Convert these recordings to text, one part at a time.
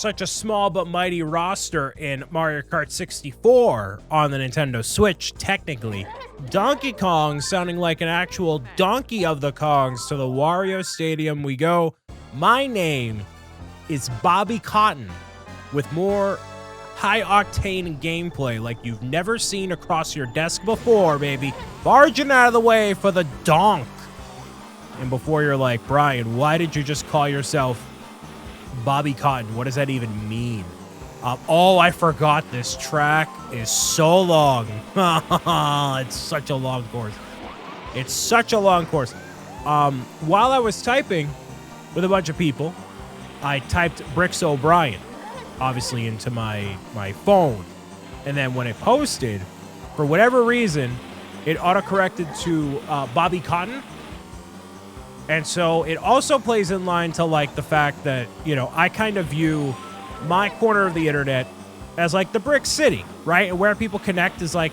such a small but mighty roster in Mario Kart 64 on the Nintendo Switch, technically. Donkey Kong sounding like an actual Donkey of the Kongs. To the Wario Stadium we go. My name is Bobby Cotton with more high-octane gameplay like you've never seen across your desk before, baby. Barging out of the way for the donk. And before you're like, Brian, why did you just call yourself Bobby Cotton? What does that even mean? Oh, I forgot this track is so long. It's such a long course. It's such a long course. While I was typing with a bunch of people, I typed BricksOBrian, obviously, into my phone. And then when it posted, for whatever reason, it autocorrected to Bobby Cotton. And so it also plays in line to like the fact that, you know, I kind of view my corner of the internet as like the Brick City, right? And where people connect is like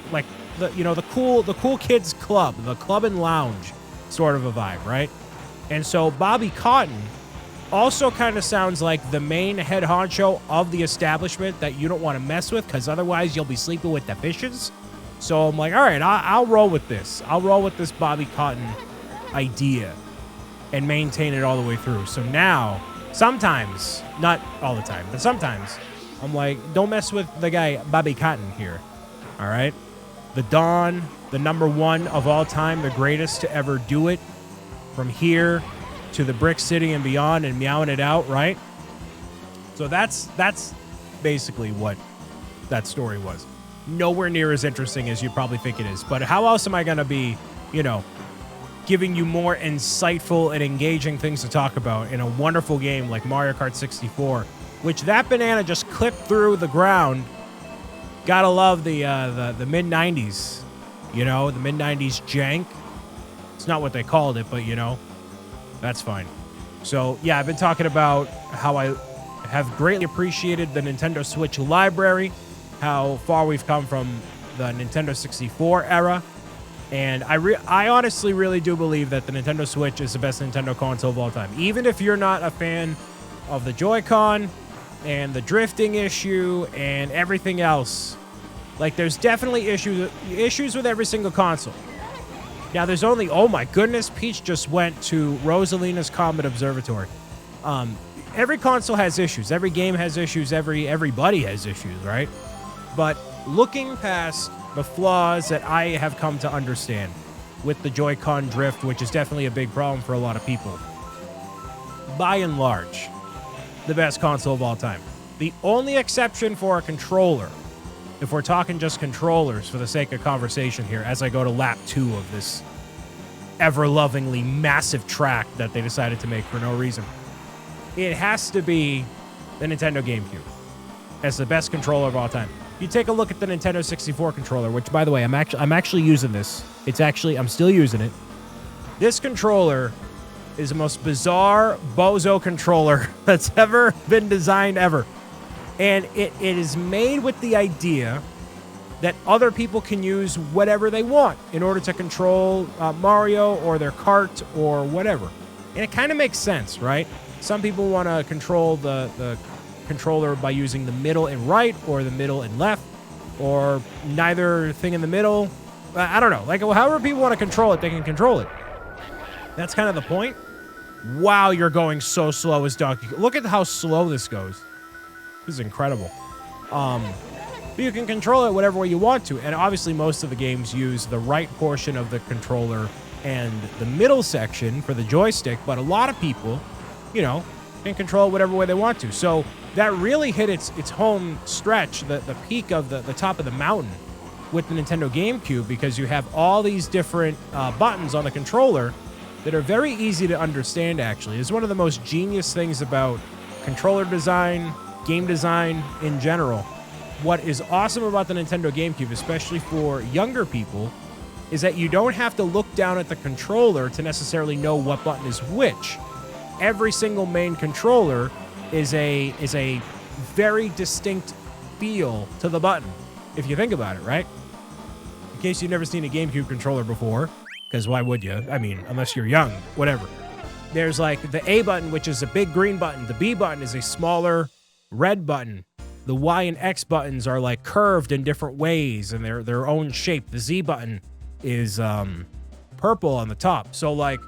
the, you know, the cool kids club, the club and lounge sort of a vibe, right? And so Bobby Cotton also kind of sounds like the main head honcho of the establishment that you don't want to mess with, because otherwise you'll be sleeping with the fishes. So I'm like, all right, I'll roll with this. I'll roll with this Bobby Cotton idea and maintain it all the way through. So now, sometimes, not all the time, but sometimes, I'm like, don't mess with the guy Bobby Cotton here, all right? The Don, the #1 of all time, the greatest to ever do it, from here to the Brick City and beyond, and meowing it out, right? So that's basically what that story was. Nowhere near as interesting as you probably think it is, but how else am I gonna be, you know, giving you more insightful and engaging things to talk about in a wonderful game like Mario Kart 64, which that banana just clipped through the ground. Gotta love the mid-90s, you know, the mid-90s jank. It's not what they called it, but, you know, that's fine. So, yeah, I've been talking about how I have greatly appreciated the Nintendo Switch library, how far we've come from the Nintendo 64 era. And I honestly really do believe that the Nintendo Switch is the best Nintendo console of all time. Even if you're not a fan of the Joy-Con and the drifting issue and everything else, like there's definitely issues with every single console. Now there's only, oh my goodness, Peach just went to Rosalina's Comet Observatory. Every console has issues. Every game has issues. Everybody has issues, right? But looking past the flaws that I have come to understand with the Joy-Con drift, which is definitely a big problem for a lot of people, by and large, the best console of all time. The only exception for a controller, if we're talking just controllers for the sake of conversation here, as I go to lap 2 of this ever-lovingly massive track that they decided to make for no reason, it has to be the Nintendo GameCube as the best controller of all time. You take a look at the Nintendo 64 controller, which, by the way, I'm actually using this. I'm still using it. This controller is the most bizarre bozo controller that's ever been designed ever. And it is made with the idea that other people can use whatever they want in order to control Mario or their cart or whatever. And it kind of makes sense, right? Some people want to control the controller by using the middle and right, or the middle and left, or neither thing in the middle. I don't know. Like, however people want to control it, they can control it. That's kind of the point. Wow, you're going so slow as Donkey Kong. Look at how slow this goes. This is incredible. But you can control it whatever way you want to, and obviously most of the games use the right portion of the controller and the middle section for the joystick, but a lot of people, you know, can control it whatever way they want to. So that really hit its home stretch, the peak of the top of the mountain with the Nintendo GameCube, because you have all these different buttons on the controller that are very easy to understand, actually. It's one of the most genius things about controller design, game design in general. What is awesome about the Nintendo GameCube, especially for younger people, is that you don't have to look down at the controller to necessarily know what button is which. Every single main controller is a very distinct feel to the button, if you think about it, right? In case you've never seen a GameCube controller before, because why would you? I mean, unless you're young, whatever. There's like the A button, which is a big green button. The B button is a smaller red button. The Y and X buttons are like curved in different ways and they're their own shape. The Z button is purple on the top. So like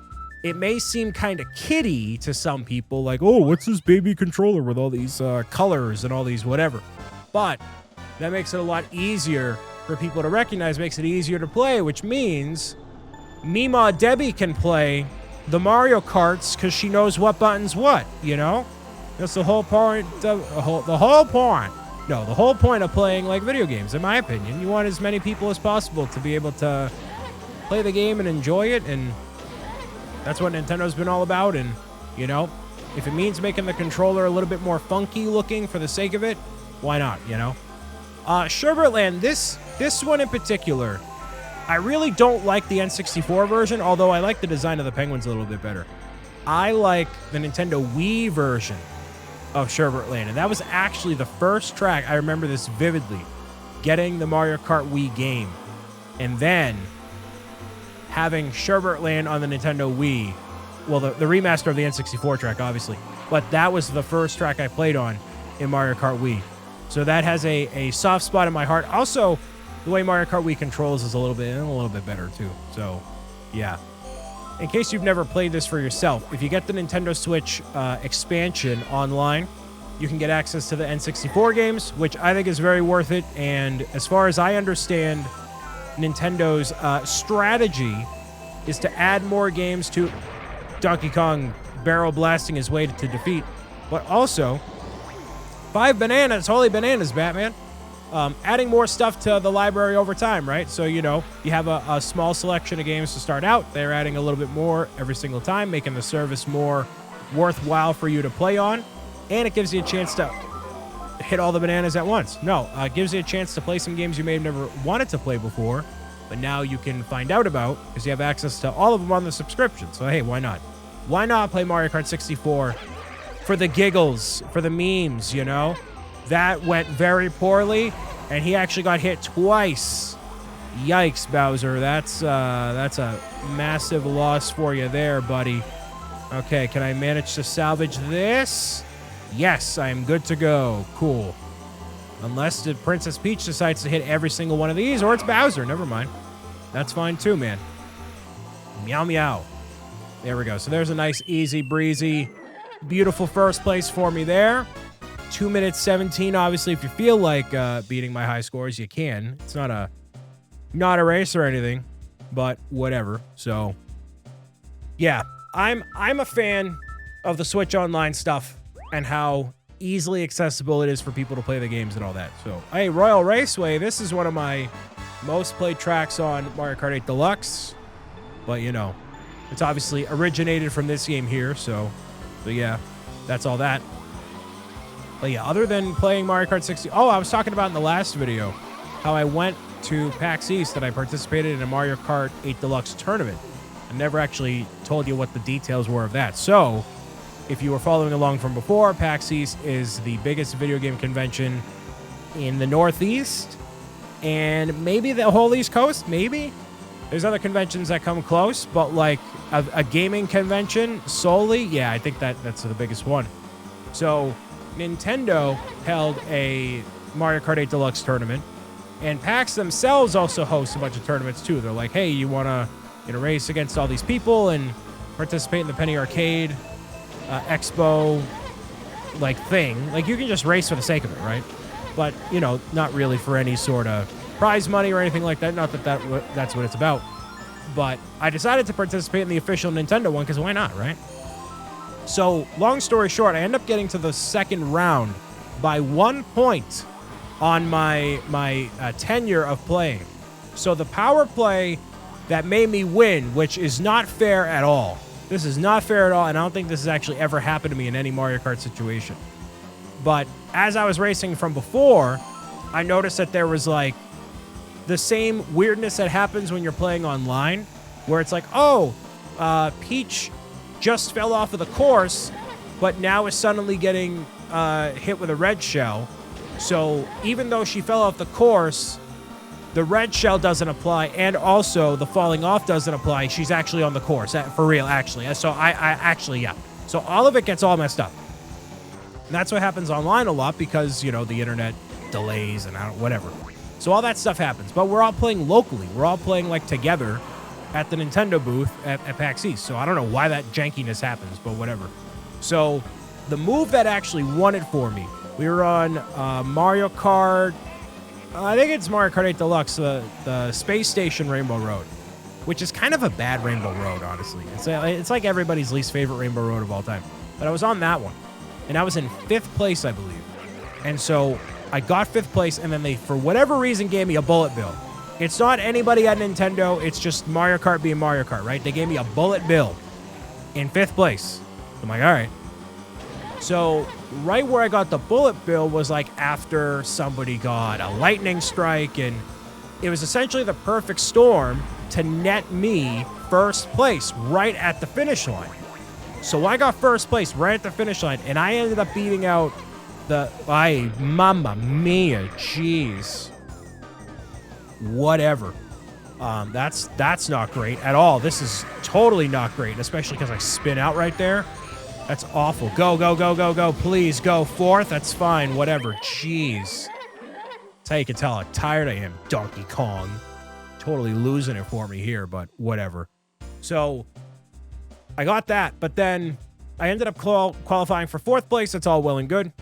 it may seem kind of kiddie to some people, like, oh, what's this baby controller with all these colors and all these whatever. But that makes it a lot easier for people to recognize, makes it easier to play, which means Mima Debbie can play the Mario Karts because she knows what button's what, you know? That's the whole point. The whole point of playing like video games, in my opinion. You want as many people as possible to be able to play the game and enjoy it, and that's what Nintendo's been all about. And, you know, if it means making the controller a little bit more funky looking for the sake of it, why not, you know? Sherbert this one in particular, I really don't like the N64 version, although I like the design of the penguins a little bit better. I like the Nintendo Wii version of Sherbert Land, and that was actually the first track, I remember this vividly, getting the Mario Kart Wii game, and then having Sherbert Land on the Nintendo Wii, well, the remaster of the N64 track, obviously, but that was the first track I played on in Mario Kart Wii. So that has a soft spot in my heart. Also, the way Mario Kart Wii controls is a little bit better too. So, yeah. In case you've never played this for yourself, if you get the Nintendo Switch expansion online, you can get access to the N64 games, which I think is very worth it. And as far as I understand, Nintendo's strategy is to add more games to Donkey Kong barrel blasting his way to defeat, but also 5 bananas, holy bananas, Batman. Adding more stuff to the library over time, right? So, you know, you have a small selection of games to start out. They're adding a little bit more every single time, making the service more worthwhile for you to play on. And it gives you a chance to hit all the bananas at once. No, it gives you a chance to play some games you may have never wanted to play before, but now you can find out about because you have access to all of them on the subscription. So, hey, why not? Why not play Mario Kart 64 for the giggles, for the memes, you know? That went very poorly, and he actually got hit twice. Yikes, Bowser. That's a massive loss for you there, buddy. Okay, can I manage to salvage this? Yes, I am good to go. Cool. Unless the Princess Peach decides to hit every single one of these, or it's Bowser. Never mind. That's fine too, man. Meow, meow. There we go. So there's a nice, easy, breezy, beautiful first place for me there. 2 minutes 17. Obviously, if you feel like beating my high scores, you can. It's not a race or anything, but whatever. So, yeah, I'm a fan of the Switch Online stuff and how easily accessible it is for people to play the games and all that. So, hey, Royal Raceway, this is one of my most played tracks on Mario Kart 8 Deluxe, but you know, it's obviously originated from this game here. So yeah, that's all that. But yeah, other than playing Mario Kart 60... Oh, I was talking about in the last video how I went to PAX East and I participated in a Mario Kart 8 Deluxe tournament. I never actually told you what the details were of that. So, if you were following along from before, PAX East is the biggest video game convention in the Northeast and maybe the whole East Coast, maybe? There's other conventions that come close, but like a gaming convention solely, yeah, I think that's the biggest one. So, Nintendo held a Mario Kart 8 Deluxe tournament, and PAX themselves also host a bunch of tournaments too. They're like, hey, you want to race against all these people and participate in the Penny Arcade Expo like thing. Like, you can just race for the sake of it, right? But, you know, not really for any sort of prize money or anything like that. Not that that's what it's about. But I decided to participate in the official Nintendo one because why not, right? So, long story short, I end up getting to the second round by 1 point on my tenure of playing. So the power play that made me win, which is not fair at all. This is not fair at all, and I don't think this has actually ever happened to me in any Mario Kart situation. But as I was racing from before, I noticed that there was like the same weirdness that happens when you're playing online, where it's like, oh, Peach just fell off of the course, but now is suddenly getting hit with a red shell. So even though she fell off the course, the red shell doesn't apply, and also the falling off doesn't apply. She's actually on the course, for real, actually. So I actually, yeah. So all of it gets all messed up. And that's what happens online a lot because, you know, the internet delays and whatever. So all that stuff happens. But we're all playing locally. We're all playing like together at the Nintendo booth at PAX East. So I don't know why that jankiness happens, but whatever. So the move that actually won it for me, we were on Mario Kart. I think it's Mario Kart 8 Deluxe, the Space Station Rainbow Road, which is kind of a bad Rainbow Road, honestly. It's like everybody's least favorite Rainbow Road of all time. But I was on that one, and I was in 5th place, I believe. And so I got 5th place, and then they, for whatever reason, gave me a bullet bill. It's not anybody at Nintendo. It's just Mario Kart being Mario Kart, right? They gave me a bullet bill in 5th place. I'm like, all right. So right where I got the bullet bill was like after somebody got a lightning strike, and it was essentially the perfect storm to net me 1st place right at the finish line. So I got 1st place right at the finish line, and I ended up beating out mamma mia, jeez. Whatever. That's not great at all. This is totally not great, especially because I spin out right there. That's awful. Go, go, go, go, go. Please go 4th. That's fine. Whatever. Jeez. That's how you can tell how tired I am, Donkey Kong. Totally losing it for me here, but whatever. So I got that, but then I ended up qualifying for 4th place. That's all well and good.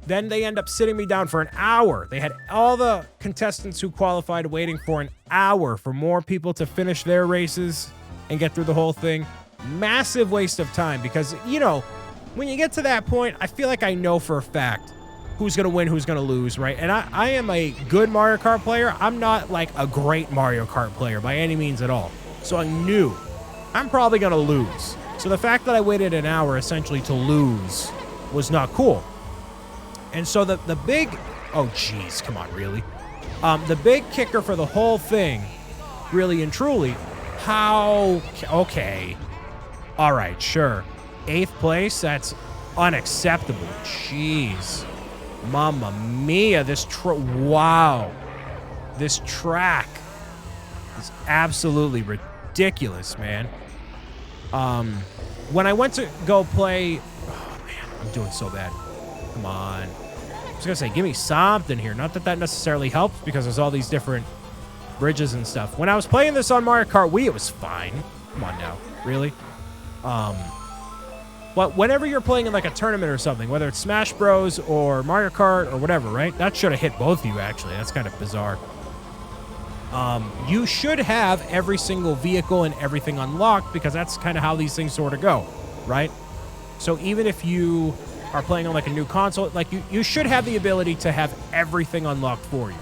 Then they end up sitting me down for an hour. They had all the contestants who qualified waiting for an hour for more people to finish their races and get through the whole thing. Massive waste of time because, you know, when you get to that point, I feel like I know for a fact who's going to win, who's going to lose, right? And I am a good Mario Kart player. I'm not like a great Mario Kart player by any means at all. So I knew I'm probably going to lose. So the fact that I waited an hour essentially to lose was not cool. And so the big, oh geez, come on, really? The big kicker for the whole thing, really and truly, okay. All right, sure. 8th place, that's unacceptable. Jeez. Mamma mia, wow. This track is absolutely ridiculous, man. When I went to go play, oh man, I'm doing so bad. Come on. I was gonna say, give me something here. Not that that necessarily helps because there's all these different bridges and stuff. When I was playing this on Mario Kart Wii, it was fine. Come on now, really? But whenever you're playing in like a tournament or something, whether it's Smash Bros or Mario Kart or whatever, right? That should have hit both of you, actually. That's kind of bizarre. You should have every single vehicle and everything unlocked because that's kind of how these things sort of go, right? So even if you are playing on like a new console, like you should have the ability to have everything unlocked for you.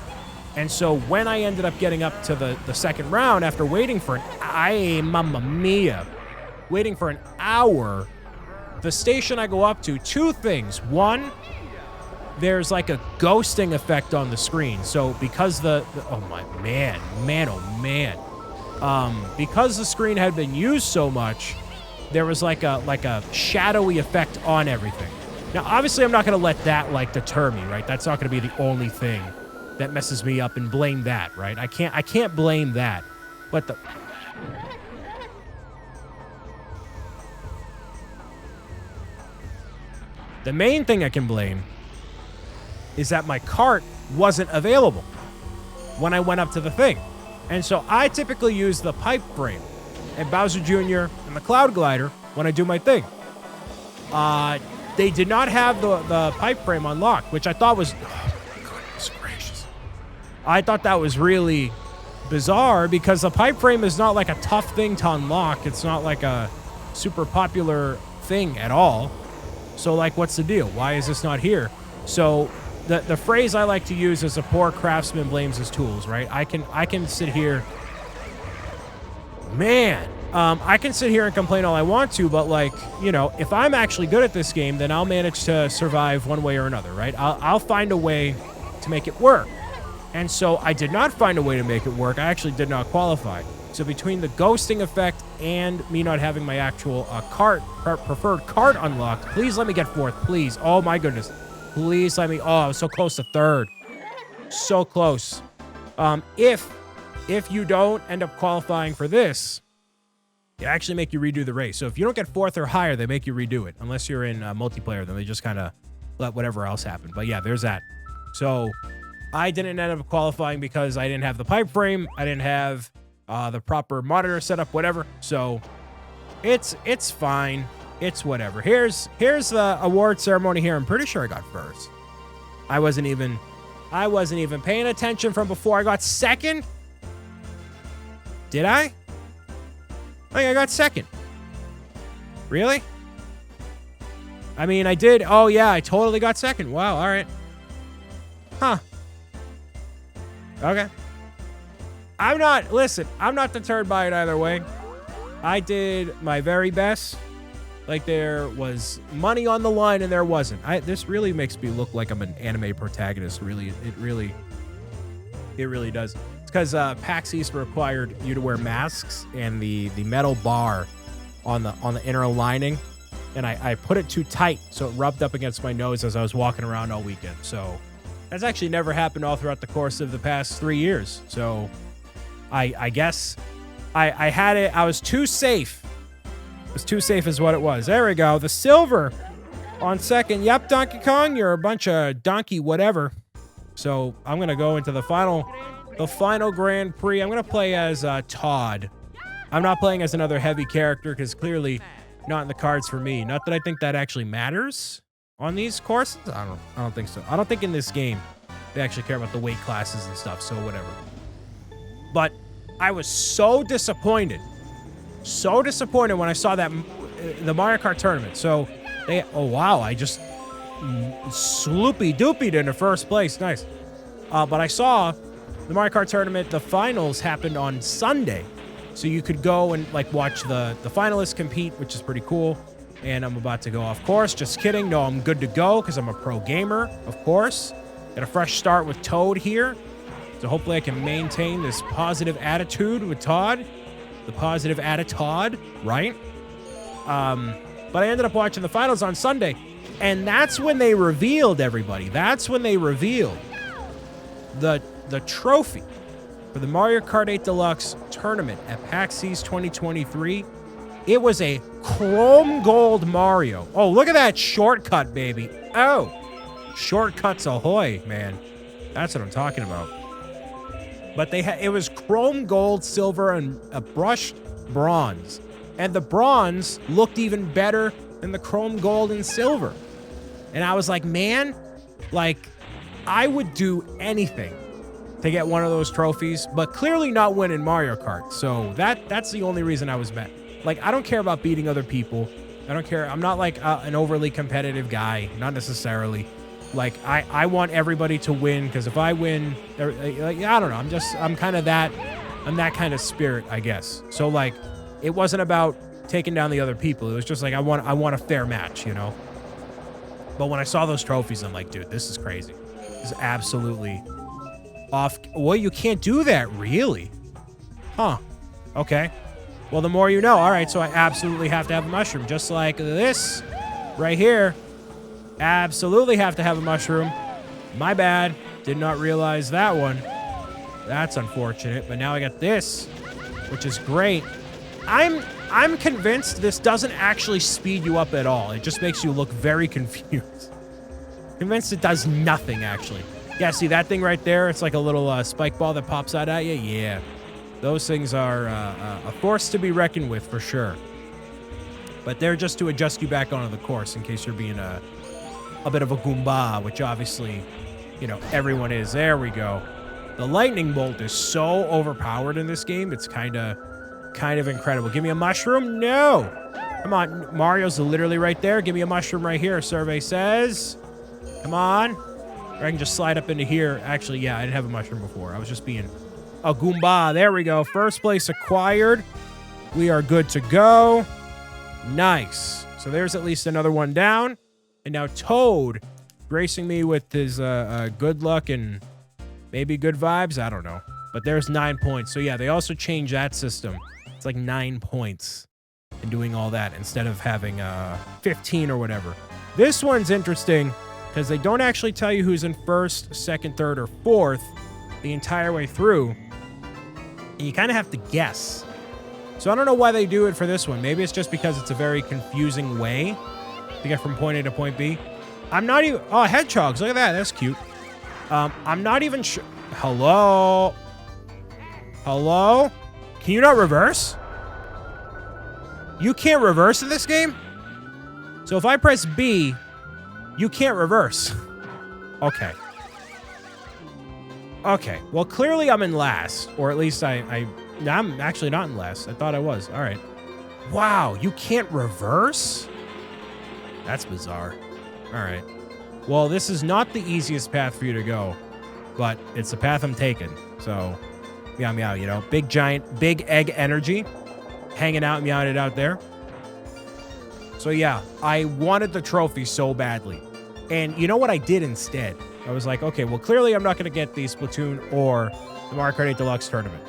And so when I ended up getting up to the second round after waiting for mamma mia, waiting for an hour, the station I go up to, 2 things. One, there's like a ghosting effect on the screen. So because oh my man, oh man. Because the screen had been used so much, there was like a shadowy effect on everything. Now, obviously, I'm not going to let that like deter me, right? That's not going to be the only thing that messes me up and blame that, right? I can't blame that. But the main thing I can blame is that my cart wasn't available when I went up to the thing. And so I typically use the pipe frame and Bowser Jr. and the Cloud Glider when I do my thing. They did not have the pipe frame unlocked, which I thought was, oh my goodness gracious. I thought that was really bizarre because the pipe frame is not like a tough thing to unlock. It's not like a super popular thing at all. So like, what's the deal? Why is this not here? So the phrase I like to use is a poor craftsman blames his tools, right? I can sit here, man, I can sit here and complain all I want to, but like, you know, if I'm actually good at this game, then I'll manage to survive one way or another, right? I'll find a way to make it work. And so I did not find a way to make it work. I actually did not qualify. So between the ghosting effect and me not having my actual preferred cart unlocked, please let me get 4th, please. Oh my goodness. Please let me, oh, I was so close to 3rd. So close. If you don't end up qualifying for this, they actually make you redo the race. So if you don't get 4th or higher, they make you redo it. Unless you're in multiplayer, then they just kind of let whatever else happen. But yeah, there's that. So I didn't end up qualifying because I didn't have the pipe frame. I didn't have the proper monitor setup, whatever. So it's fine. It's whatever. Here's the award ceremony here. I'm pretty sure I got first. I wasn't even paying attention from before. I got second. Did I? I think I got second. Really? I mean, I did. Oh, yeah, I totally got second. Wow, all right. Huh. Okay. I'm not deterred by it either way. I did my very best. Like, there was money on the line and there wasn't. This really makes me look like I'm an anime protagonist. Really, it really does. It's because PAX East required you to wear masks and the metal bar on the inner lining, and I put it too tight, so it rubbed up against my nose as I was walking around all weekend. So that's actually never happened all throughout the course of the past 3 years. So I guess I had it. I was too safe. It was too safe is what it was. There we go. The silver on second. Yep, Donkey Kong, you're a bunch of donkey whatever. So I'm gonna go into the final Grand Prix. I'm gonna play as Todd. I'm not playing as another heavy character because clearly not in the cards for me. Not that I think that actually matters on these courses. I don't think so. I don't think in this game they actually care about the weight classes and stuff. So whatever. But I was so disappointed when I saw that the Mario Kart tournament. So oh wow, I just sloopy doopied into first place. Nice. But I saw the Mario Kart tournament, the finals happened on Sunday. So you could go and like watch the finalists compete, which is pretty cool. And I'm about to go off course. Just kidding. No, I'm good to go because I'm a pro gamer, of course. Got a fresh start with Toad here. So hopefully I can maintain this positive attitude with Todd. The positive attitude, right? But I ended up watching the finals on Sunday. And that's when they revealed everybody. That's when they revealed the trophy for the Mario Kart 8 Deluxe tournament at PAX East 2023. It was a chrome gold Mario. Oh, look at that shortcut, baby. Oh, shortcuts ahoy, man. That's what I'm talking about. But it was chrome gold, silver, and a brushed bronze. And the bronze looked even better than the chrome gold and silver. And I was like, man, like, I would do anything to get one of those trophies, but clearly not win in Mario Kart. So that's the only reason I was mad. Like, I don't care about beating other people. I don't care. I'm not like an overly competitive guy, not necessarily. Like, I want everybody to win, because if I win, like, I don't know. I'm that kind of spirit, I guess. So like, it wasn't about taking down the other people. It was just like, I want a fair match, you know? But when I saw those trophies, I'm like, dude, this is crazy. This is absolutely off. Well, you can't do that, really? Huh. Okay. Well, the more you know. All right, so I absolutely have to have a mushroom, just like this right here. Absolutely have to have a mushroom. My bad. Did not realize that one. That's unfortunate, but now I got this, which is great. I'm convinced this doesn't actually speed you up at all. It just makes you look very confused. Convinced it does nothing, actually. Yeah, see that thing right there? It's like a little spike ball that pops out at you. Yeah, those things are a force to be reckoned with for sure. But they're just to adjust you back onto the course in case you're being a bit of a Goomba, which obviously, you know, everyone is. There we go. The lightning bolt is so overpowered in this game. It's kind of incredible. Give me a mushroom? No. Come on. Mario's literally right there. Give me a mushroom right here, survey says. Come on. Or I can just slide up into here. Actually, yeah, I didn't have a mushroom before. I was just being a Goomba. There we go. First place acquired. We are good to go. Nice. So there's at least another one down. And now Toad gracing me with his good luck and maybe good vibes. I don't know. But there's 9 points. So yeah, they also changed that system. It's like 9 points and doing all that instead of having 15 or whatever. This one's interesting because they don't actually tell you who's in first, second, third, or fourth the entire way through. And you kind of have to guess. So I don't know why they do it for this one. Maybe it's just because it's a very confusing way to get from point A to point B. I'm not even... Oh, hedgehogs. Look at that. That's cute. I'm not even sure... Hello? Hello? Can you not reverse? You can't reverse in this game? So if I press B, you can't reverse. Okay. Okay. Well, clearly I'm in last. Or at least I'm actually not in last. I thought I was. All right. Wow. You can't reverse? That's bizarre. All right. Well, this is not the easiest path for you to go. But it's the path I'm taking. So, meow, meow, you know. Big, giant, big egg energy. Hanging out, meowing it out there. So, yeah. I wanted the trophy so badly. And you know what I did instead? I was like, okay, well, clearly I'm not going to get the Splatoon or the Mario Kart 8 Deluxe tournament.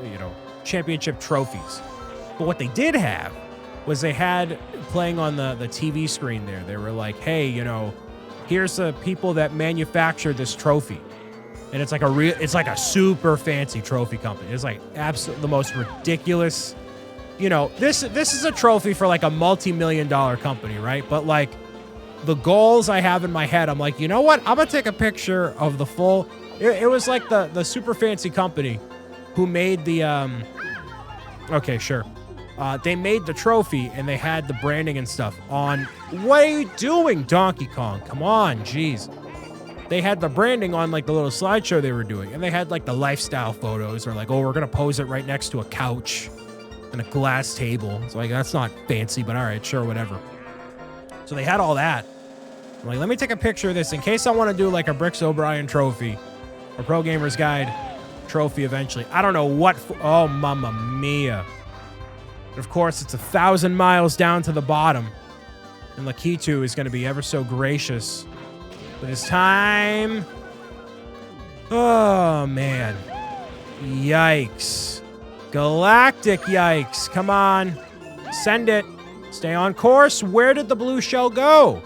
You know, championship trophies. But what they did have was they had, playing on the TV screen there, they were like, hey, you know, here's the people that manufactured this trophy. And it's like a super fancy trophy company. It's like absolutely the most ridiculous, you know, this is a trophy for like a multi-million-dollar company, right? But like the goals I have in my head, I'm like, you know what? I'm gonna take a picture of the full, it was like the super fancy company who made the, okay, sure. They made the trophy and they had the branding and stuff on. What are you doing, Donkey Kong? Come on, jeez. They had the branding on like the little slideshow they were doing, and they had like the lifestyle photos, or like, oh, we're gonna pose it right next to a couch and a glass table. It's like, that's not fancy, but all right, sure, whatever. So they had all that. I'm like, let me take a picture of this in case I want to do like a BricksOBrian trophy, or Pro Gamer's Guide trophy eventually. I don't know what. Oh, mamma mia. And of course, it's 1,000 miles down to the bottom, and Lakitu is going to be ever so gracious with his time. Oh, man. Yikes. Galactic yikes. Come on. Send it. Stay on course. Where did the blue shell go?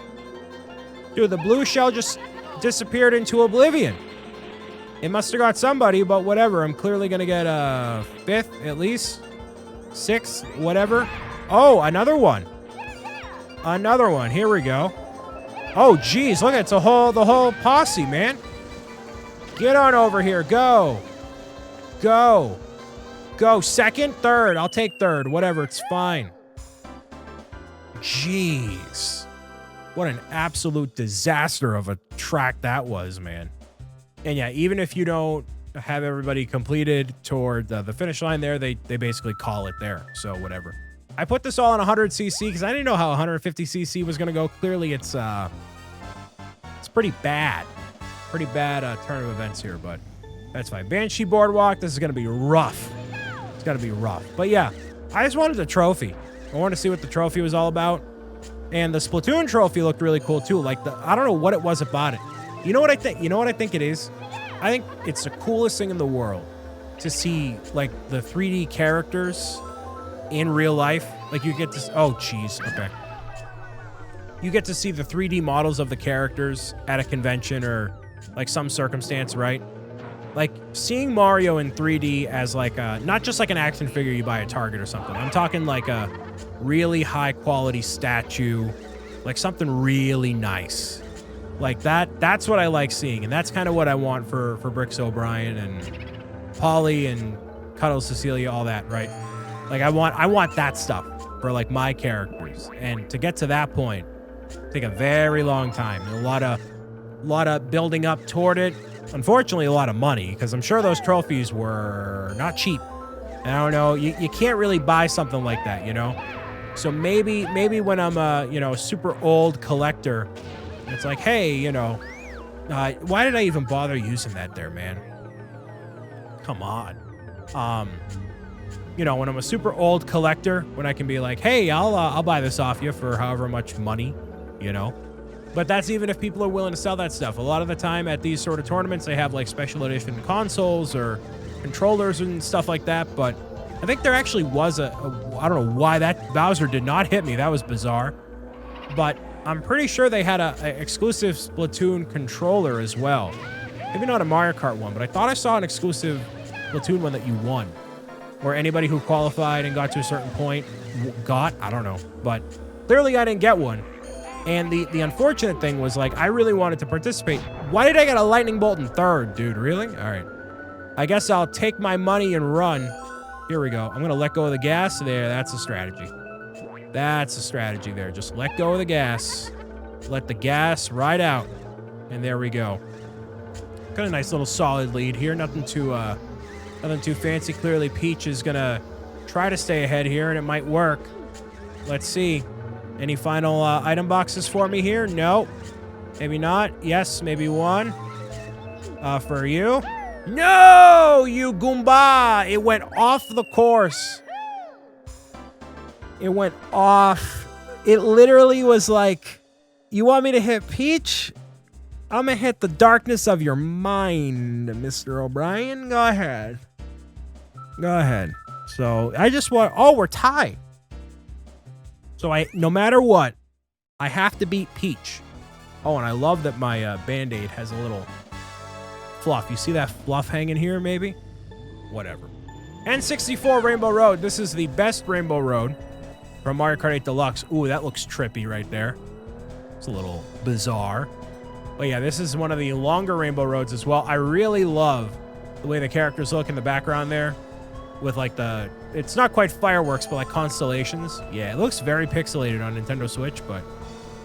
Dude, the blue shell just disappeared into oblivion. It must have got somebody, but whatever. I'm clearly going to get a 5th, at least. 6th, whatever. Oh, another one. Another one. Here we go. Oh, geez. Look, it's the whole posse, man. Get on over here. Go. Go. Go. 2nd, 3rd. I'll take 3rd. Whatever. It's fine. Jeez. What an absolute disaster of a track that was, man. And yeah, even if you don't have everybody completed toward the finish line there, they basically call it there. So whatever. I put this all on 100cc because I didn't know how 150cc was going to go. Clearly, it's pretty bad. Pretty bad turn of events here, but that's fine. Banshee Boardwalk, this is going to be rough. It's going to be rough. But yeah, I just wanted the trophy. I wanted to see what the trophy was all about. And the Splatoon trophy looked really cool too. Like, I don't know what it was about it. You know what I think? You know what I think it is? I think it's the coolest thing in the world to see, like, the 3D characters in real life. Like, you get to... Oh, jeez. Okay. You get to see the 3D models of the characters at a convention or, like, some circumstance, right? Like, seeing Mario in 3D as, like, not just like an action figure you buy at Target or something. I'm talking, like, a really high-quality statue. Like, something really nice. Like, that's what I like seeing, and that's kind of what I want for BricksOBrian and Polly and Cuddles Cecilia, all that, right? Like, I want that stuff for, like, my characters. And to get to that point, take a very long time. And a lot of building up toward it. Unfortunately, a lot of money, because I'm sure those trophies were not cheap. And I don't know, you can't really buy something like that, you know? So maybe when I'm a, you know, super old collector, it's like, hey, you know, why did I even bother using that there, man? Come on. You know, when I'm a super old collector, when I can be like, hey, I'll buy this off you for however much money, you know? But that's even if people are willing to sell that stuff. A lot of the time at these sort of tournaments, they have like special edition consoles or controllers and stuff like that. But I think there actually was I don't know why that Bowser did not hit me. That was bizarre. But I'm pretty sure they had a exclusive Splatoon controller as well. Maybe not a Mario Kart one, but I thought I saw an exclusive Splatoon one that you won. Or anybody who qualified and got to a certain point got. I don't know. But clearly I didn't get one. And the unfortunate thing was, like, I really wanted to participate. Why did I get a lightning bolt in third, dude? Really? All right. I guess I'll take my money and run. Here we go. I'm going to let go of the gas there. That's a strategy. That's a strategy there. Just let go of the gas. Let the gas ride out. And there we go. Got a nice little solid lead here. Nothing too fancy. Clearly, Peach is going to try to stay ahead here, and it might work. Let's see. Any final item boxes for me here? No. Maybe not. Yes, maybe one. For you. No, you Goomba! It went off the course. It went off. It literally was like, you want me to hit Peach? I'm gonna hit the darkness of your mind, Mr. O'Brien. Go ahead. Go ahead. So, I just want... Oh, we're tied. So, no matter what, I have to beat Peach. Oh, and I love that my Band-Aid has a little fluff. You see that fluff hanging here, maybe? Whatever. N64 Rainbow Road. This is the best Rainbow Road from Mario Kart 8 Deluxe. Ooh, that looks trippy right there. It's a little bizarre. But yeah, this is one of the longer Rainbow Roads as well. I really love the way the characters look in the background there with like the... It's not quite fireworks, but like constellations. Yeah, it looks very pixelated on Nintendo Switch, but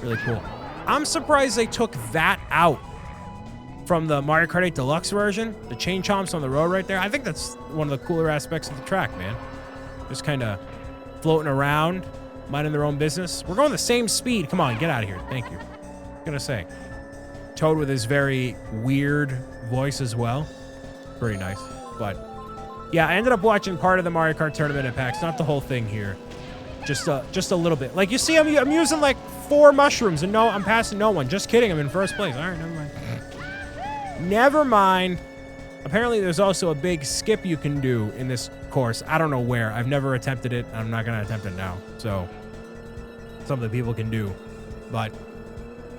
really cool. I'm surprised they took that out from the Mario Kart 8 Deluxe version. The chain chomps on the road right there. I think that's one of the cooler aspects of the track, man. Just kind of floating around, minding their own business. We're going the same speed. Come on, get out of here. Thank you. I'm gonna say. Toad with his very weird voice as well. Pretty nice. But yeah, I ended up watching part of the Mario Kart tournament at PAX. Not the whole thing here. Just a little bit. Like, you see, I'm using like 4 mushrooms and I'm passing no one. Just kidding. I'm in first place. All right, never mind. Never mind. Apparently, there's also a big skip you can do in this course. I don't know where. I've never attempted it. I'm not going to attempt it now. So, something people can do. But,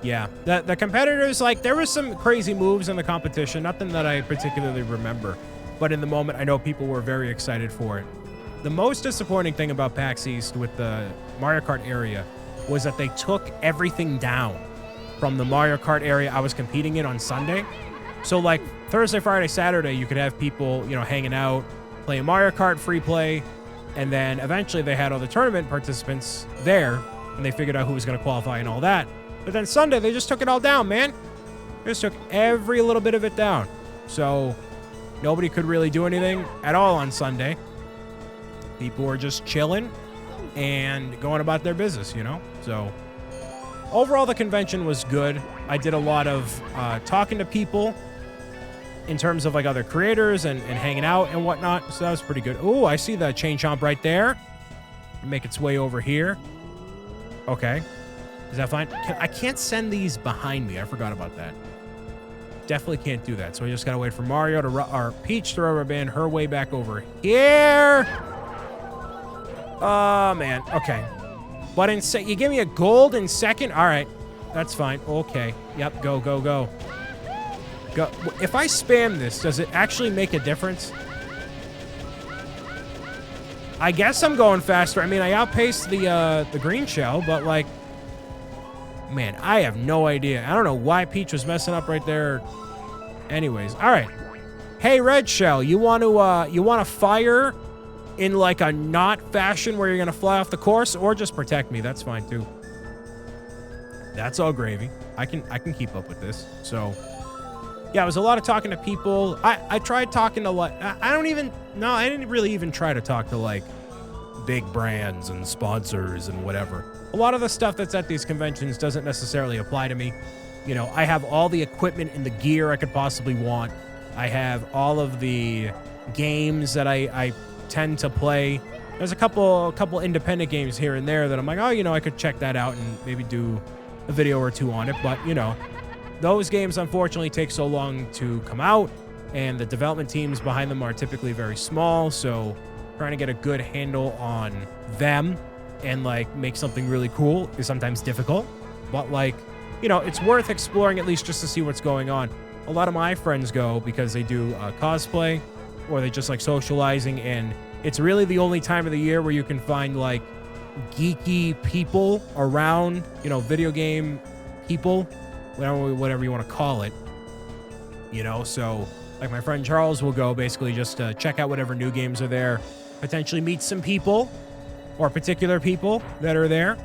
yeah. The competitors, like, there was some crazy moves in the competition. Nothing that I particularly remember. But in the moment, I know people were very excited for it. The most disappointing thing about PAX East with the Mario Kart area was that they took everything down from the Mario Kart area I was competing in on Sunday. So, like, Thursday, Friday, Saturday, you could have people, you know, hanging out, playing Mario Kart, free play, and then eventually they had all the tournament participants there, and they figured out who was going to qualify and all that. But then Sunday, they just took it all down, man. They just took every little bit of it down. So, nobody could really do anything at all on Sunday. People were just chilling and going about their business, you know? So, overall, the convention was good. I did a lot of talking to people in terms of like other creators and hanging out and whatnot. So that was pretty good. Oh, I see the chain chomp right there. Make its way over here. Okay. Is that fine? I can't send these behind me. I forgot about that. Definitely can't do that. So we just got to wait for Mario to, or Peach to rubber band her way back over here. Oh, man. Okay. But you give me a gold in second? All right. That's fine. Okay. Yep. Go, go, go. Go. If I spam this, does it actually make a difference? I guess I'm going faster. I mean, I outpaced the green shell, but like, man, I have no idea. I don't know why Peach was messing up right there. Anyways, all right. Hey, red shell, you want to fire in like a not fashion where you're gonna fly off the course, or just protect me? That's fine too. That's all gravy. I can keep up with this. So. Yeah, it was a lot of talking to people. I tried talking to like, I didn't really even try to talk to like big brands and sponsors and whatever. A lot of the stuff that's at these conventions doesn't necessarily apply to me. You know, I have all the equipment and the gear I could possibly want. I have all of the games that I tend to play. There's a couple independent games here and there that I'm like, oh, you know, I could check that out and maybe do a video or two on it. But, you know, those games, unfortunately, take so long to come out, and the development teams behind them are typically very small, so trying to get a good handle on them and, like, make something really cool is sometimes difficult. But, like, you know, it's worth exploring at least just to see what's going on. A lot of my friends go because they do cosplay, or they just like socializing, and it's really the only time of the year where you can find, like, geeky people around, you know, video game people, whatever you want to call it, you know. So like my friend Charles will go basically just to check out whatever new games are there, potentially meet some people or particular people that are there,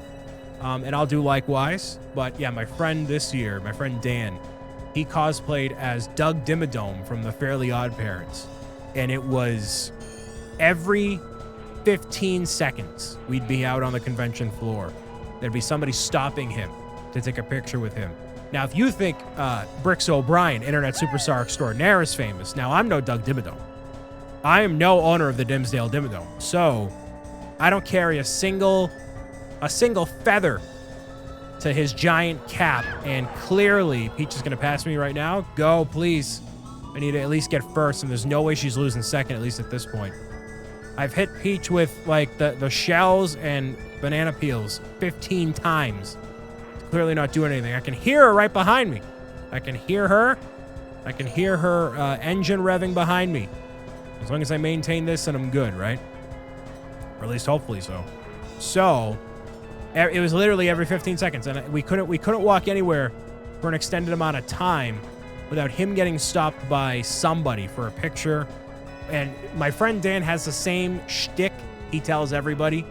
and I'll do likewise. But yeah, my friend this year, my friend Dan, he cosplayed as Doug Dimmadome from the Fairly Odd Parents, and it was every 15 seconds we'd be out on the convention floor. There'd be somebody stopping him to take a picture with him. Now, if you think BricksOBrian, Internet Superstar Extraordinaire, is famous, now I'm no Doug Dimmadome. I am no owner of the Dimsdale Dimmadome, so I don't carry a single feather to his giant cap. And clearly, Peach is going to pass me right now. Go, please. I need to at least get first, and there's no way she's losing second, at least at this point. I've hit Peach with, like, the shells and banana peels 15 times. Clearly not doing anything. I can hear her right behind me. I can hear her. I can hear her engine revving behind me. As long as I maintain this, then I'm good, right? Or at least hopefully so. So, it was literally every 15 seconds, and we couldn't walk anywhere for an extended amount of time without him getting stopped by somebody for a picture. And my friend Dan has the same shtick he tells everybody.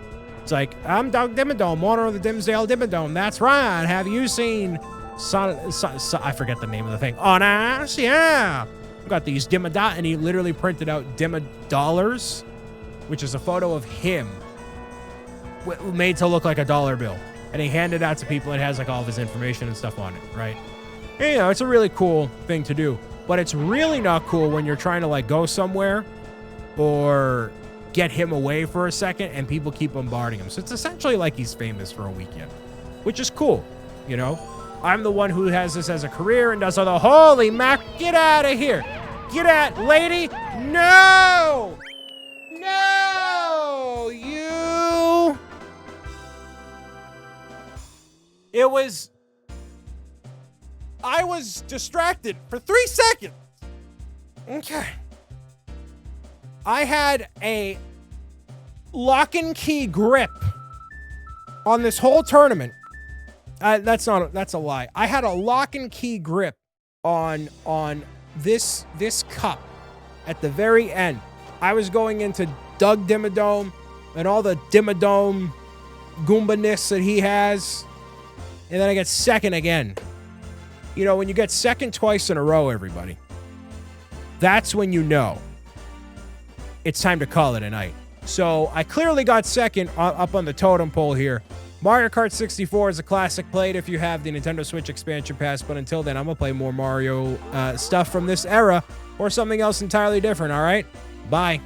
It's like, I'm Doug Dimmadome, owner of the Dimsdale Dimmadome. That's right. Have you seen I forget the name of the thing. On us? Yeah. I've got these Dimmadot, and he literally printed out Dimmadollars, which is a photo of him made to look like a dollar bill. And he handed it out to people. It has like all of his information and stuff on it, right? And, you know, it's a really cool thing to do. But it's really not cool when you're trying to like go somewhere or get him away for a second and people keep bombarding him. So it's essentially like he's famous for a weekend, which is cool, you know? I'm the one who has this as a career and does all the holy mac. Get out of here. Get out, lady. No. No. You. I was distracted for 3 seconds. Okay. I had a lock and key grip on this whole tournament. That's a lie. I had a lock and key grip on this cup at the very end. I was going into Doug Dimmadome and all the Dimmadome Goomba-ness that he has. And then I get second again. You know, when you get second twice in a row, everybody, that's when you know it's time to call it a night. So I clearly got second up on the totem pole here. Mario Kart 64 is a classic played if you have the Nintendo Switch expansion pass, but until then, I'm going to play more Mario stuff from this era or something else entirely different, all right? Bye.